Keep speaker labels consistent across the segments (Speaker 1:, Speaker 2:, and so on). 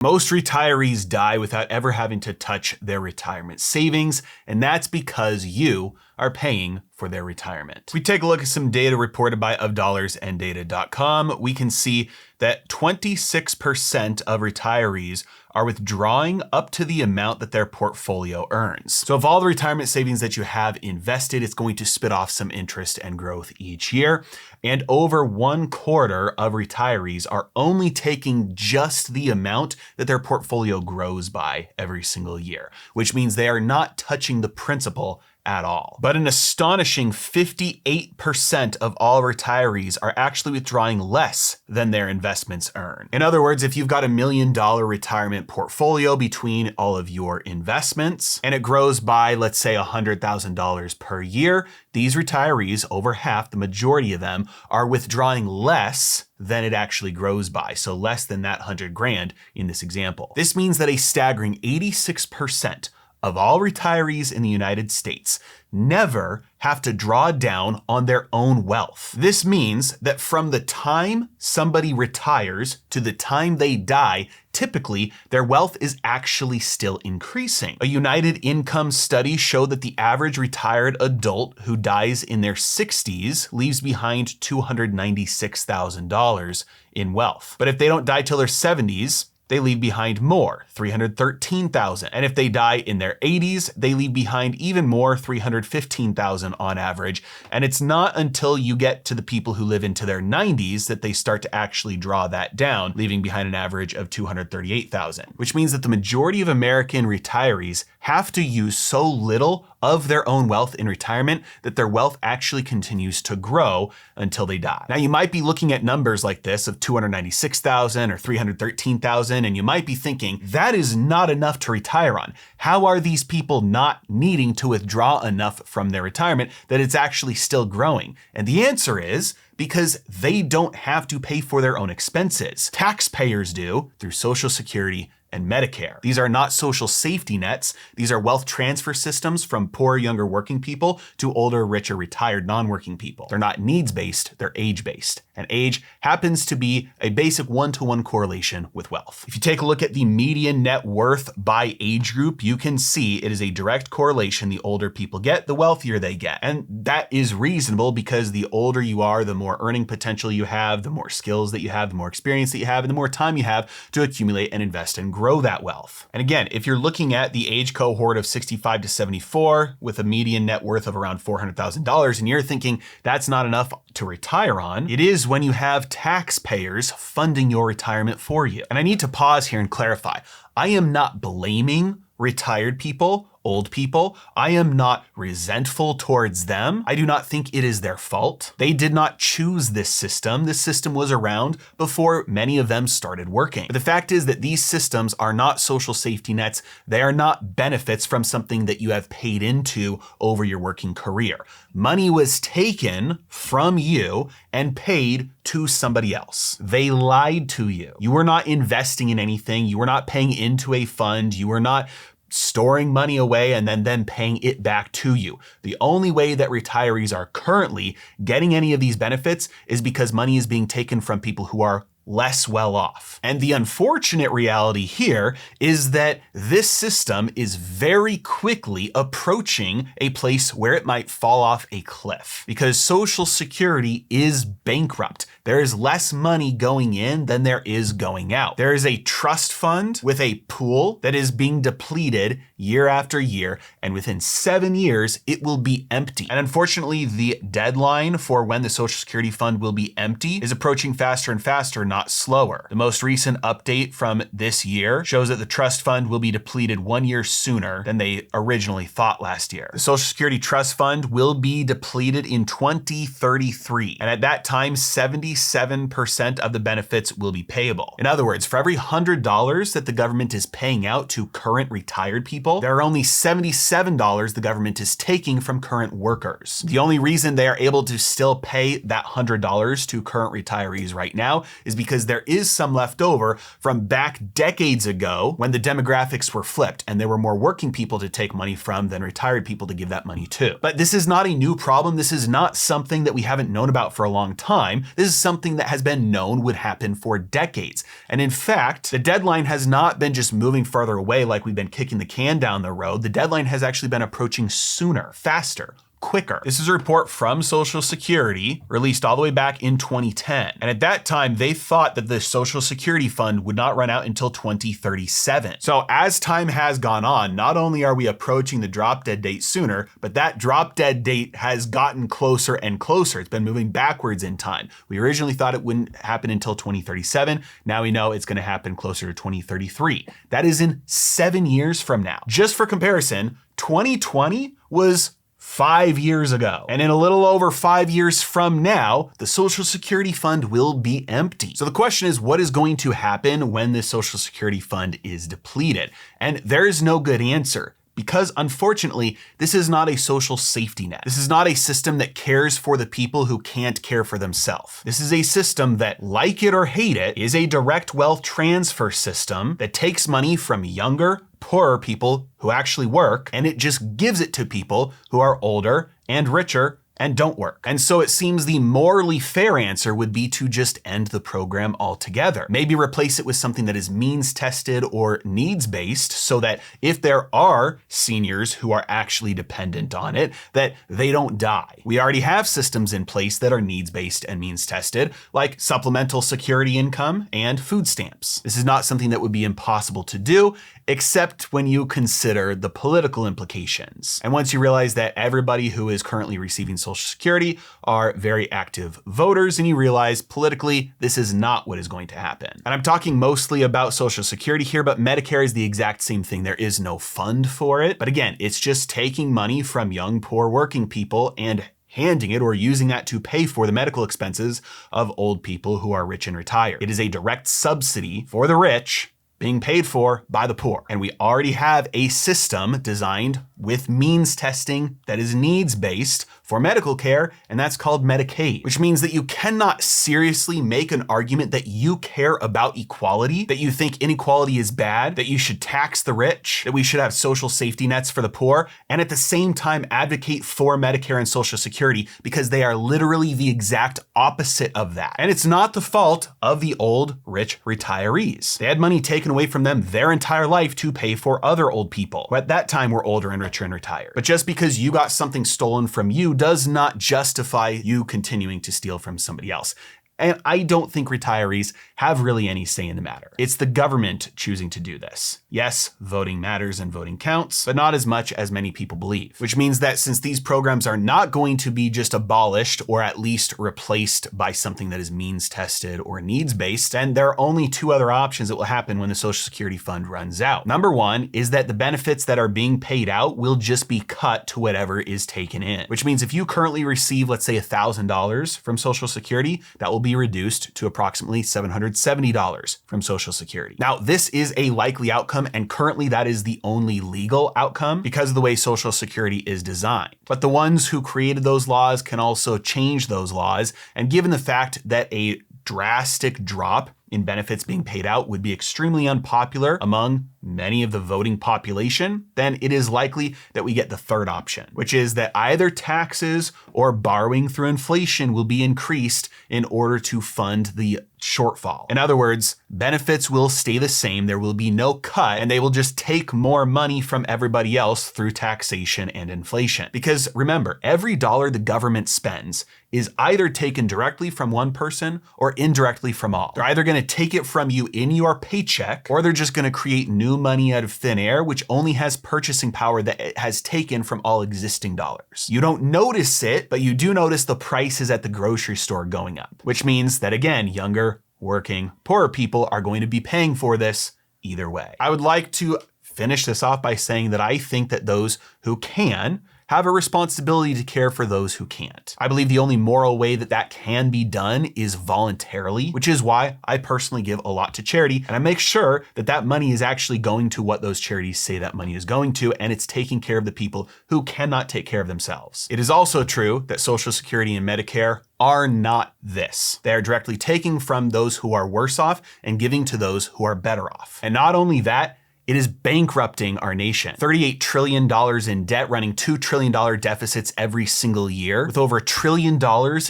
Speaker 1: Most retirees die without ever having to touch their retirement savings, and that's because you are paying for their retirement. If we take a look at some data reported by ofdollarsandData.com, we can see that 26% of retirees are withdrawing up to the amount that their portfolio earns. So of all the retirement savings that you have invested, it's going to spit off some interest and growth each year. And over 1/4 of retirees are only taking just the amount that their portfolio grows by every single year, which means they are not touching the principal at all. But an astonishing 58% of all retirees are actually withdrawing less than their investments earn. In other words, if you've got $1 million retirement portfolio between all of your investments and it grows by, let's say, $100,000 per year, these retirees, over half, the majority of them, are withdrawing less than it actually grows by. So less than that 100 grand in this example. This means that a staggering 86% of all retirees in the United States never have to draw down on their own wealth. This means that from the time somebody retires to the time they die, typically their wealth is actually still increasing. A United Income study showed that the average retired adult who dies in their 60s leaves behind $296,000 in wealth. But if they don't die till their 70s, they leave behind more, $313,000. And if they die in their 80s, they leave behind even more, $315,000 on average. And it's not until you get to the people who live into their 90s that they start to actually draw that down, leaving behind an average of $238,000, which means that the majority of American retirees have to use so little of their own wealth in retirement that their wealth actually continues to grow until they die. Now, you might be looking at numbers like this of $296,000 or $313,000, and you might be thinking, that is not enough to retire on. How are these people not needing to withdraw enough from their retirement that it's actually still growing? And the answer is because they don't have to pay for their own expenses. Taxpayers do through Social Security and Medicare. These are not social safety nets. These are wealth transfer systems from poor, younger working people to older, richer, retired, non-working people. They're not needs-based, they're age-based. And age happens to be a basic 1-to-1 correlation with wealth. If you take a look at the median net worth by age group, you can see it is a direct correlation. The older people get, the wealthier they get. And that is reasonable because the older you are, the more earning potential you have, the more skills that you have, the more experience that you have, and the more time you have to accumulate and invest and grow that wealth. And again, if you're looking at the age cohort of 65 to 74 with a median net worth of around $400,000 and you're thinking that's not enough to retire on, it is when you have taxpayers funding your retirement for you. And I need to pause here and clarify. I am not blaming retired people, old people. I am not resentful towards them. I do not think it is their fault. They did not choose this system. This system was around before many of them started working. But the fact is that these systems are not social safety nets. They are not benefits from something that you have paid into over your working career. Money was taken from you and paid to somebody else. They lied to you. You were not investing in anything. You were not paying into a fund. You were not storing money away and then paying it back to you. The only way that retirees are currently getting any of these benefits is because money is being taken from people who are less well off. And the unfortunate reality here is that this system is very quickly approaching a place where it might fall off a cliff because Social Security is bankrupt. There is less money going in than there is going out. There is a trust fund with a pool that is being depleted year after year, and within 7 years, it will be empty. And unfortunately, the deadline for when the Social Security fund will be empty is approaching faster and faster, not slower. The most recent update from this year shows that the trust fund will be depleted 1 year sooner than they originally thought last year. The Social Security trust fund will be depleted in 2033. And at that time, 77% of the benefits will be payable. In other words, for every $100 that the government is paying out to current retired people, there are only $77 the government is taking from current workers. The only reason they are able to still pay that $100 to current retirees right now is because there is some left over from back decades ago when the demographics were flipped and there were more working people to take money from than retired people to give that money to. But this is not a new problem. This is not something that we haven't known about for a long time. This is something that has been known would happen for decades. And in fact, the deadline has not been just moving further away like we've been kicking the can down the road. The deadline has actually been approaching sooner, faster, quicker. This is a report from Social Security released all the way back in 2010. And at that time, they thought that the Social Security fund would not run out until 2037. So as time has gone on, not only are we approaching the drop dead date sooner, but that drop dead date has gotten closer and closer. It's been moving backwards in time. We originally thought it wouldn't happen until 2037. Now we know it's going to happen closer to 2033. That is in 7 years from now. Just for comparison, 2020 was 5 years ago. And in a little over 5 years from now, the Social Security fund will be empty. So the question is, what is going to happen when the Social Security fund is depleted? And there is no good answer. Because unfortunately, this is not a social safety net. This is not a system that cares for the people who can't care for themselves. This is a system that, like it or hate it, is a direct wealth transfer system that takes money from younger, poorer people who actually work, and it just gives it to people who are older and richer and don't work. And so it seems the morally fair answer would be to just end the program altogether. Maybe replace it with something that is means tested or needs based so that if there are seniors who are actually dependent on it, that they don't die. We already have systems in place that are needs based and means tested, like supplemental security income and food stamps. This is not something that would be impossible to do, except when you consider the political implications. And once you realize that everybody who is currently receiving Social Security are very active voters, and you realize politically, this is not what is going to happen. And I'm talking mostly about Social Security here, but Medicare is the exact same thing. There is no fund for it. But again, it's just taking money from young, poor working people and handing it or using that to pay for the medical expenses of old people who are rich and retired. It is a direct subsidy for the rich being paid for by the poor. And we already have a system designed with means testing that is needs-based for medical care, and that's called Medicaid, which means that you cannot seriously make an argument that you care about equality, that you think inequality is bad, that you should tax the rich, that we should have social safety nets for the poor, and at the same time advocate for Medicare and Social Security, because they are literally the exact opposite of that. And it's not the fault of the old, rich retirees. They had money taken away from them their entire life to pay for other old people who at that time were older and richer and retired. But just because you got something stolen from you does not justify you continuing to steal from somebody else. And I don't think retirees have really any say in the matter. It's the government choosing to do this. Yes, voting matters and voting counts, but not as much as many people believe. Which means that since these programs are not going to be just abolished or at least replaced by something that is means tested or needs based, then there are only two other options that will happen when the Social Security fund runs out. Number one is that the benefits that are being paid out will just be cut to whatever is taken in. Which means if you currently receive, let's say $1,000 from Social Security, that will be reduced to approximately $770 from Social Security. Now, this is a likely outcome, and currently that is the only legal outcome because of the way Social Security is designed. But the ones who created those laws can also change those laws, and given the fact that a drastic drop in benefits being paid out would be extremely unpopular among many of the voting population, then it is likely that we get the third option, which is that either taxes or borrowing through inflation will be increased in order to fund the shortfall. In other words, benefits will stay the same, there will be no cut, and they will just take more money from everybody else through taxation and inflation. Because remember, every dollar the government spends is either taken directly from one person or indirectly from all. They're either going to take it from you in your paycheck, or they're just going to create new money out of thin air, which only has purchasing power that it has taken from all existing dollars. You don't notice it, but you do notice the prices at the grocery store going up, which means that again, younger, working, poorer people are going to be paying for this either way. I would like to finish this off by saying that I think that those who can have a responsibility to care for those who can't. I believe the only moral way that that can be done is voluntarily, which is why I personally give a lot to charity, and I make sure that that money is actually going to what those charities say that money is going to, and it's taking care of the people who cannot take care of themselves. It is also true that Social Security and Medicare are not this. They are directly taking from those who are worse off and giving to those who are better off. And not only that, it is bankrupting our nation. $38 trillion in debt, running $2 trillion deficits every single year, with over $1 trillion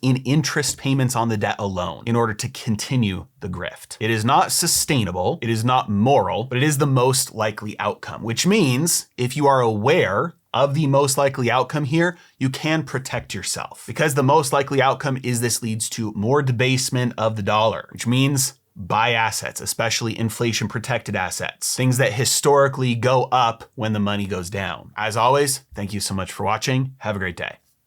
Speaker 1: in interest payments on the debt alone in order to continue the grift. It is not sustainable, it is not moral, but it is the most likely outcome, which means if you are aware of the most likely outcome here, you can protect yourself. Because the most likely outcome is this leads to more debasement of the dollar, which means buy assets, especially inflation protected assets, things that historically go up when the money goes down. As always, thank you so much for watching. Have a great day.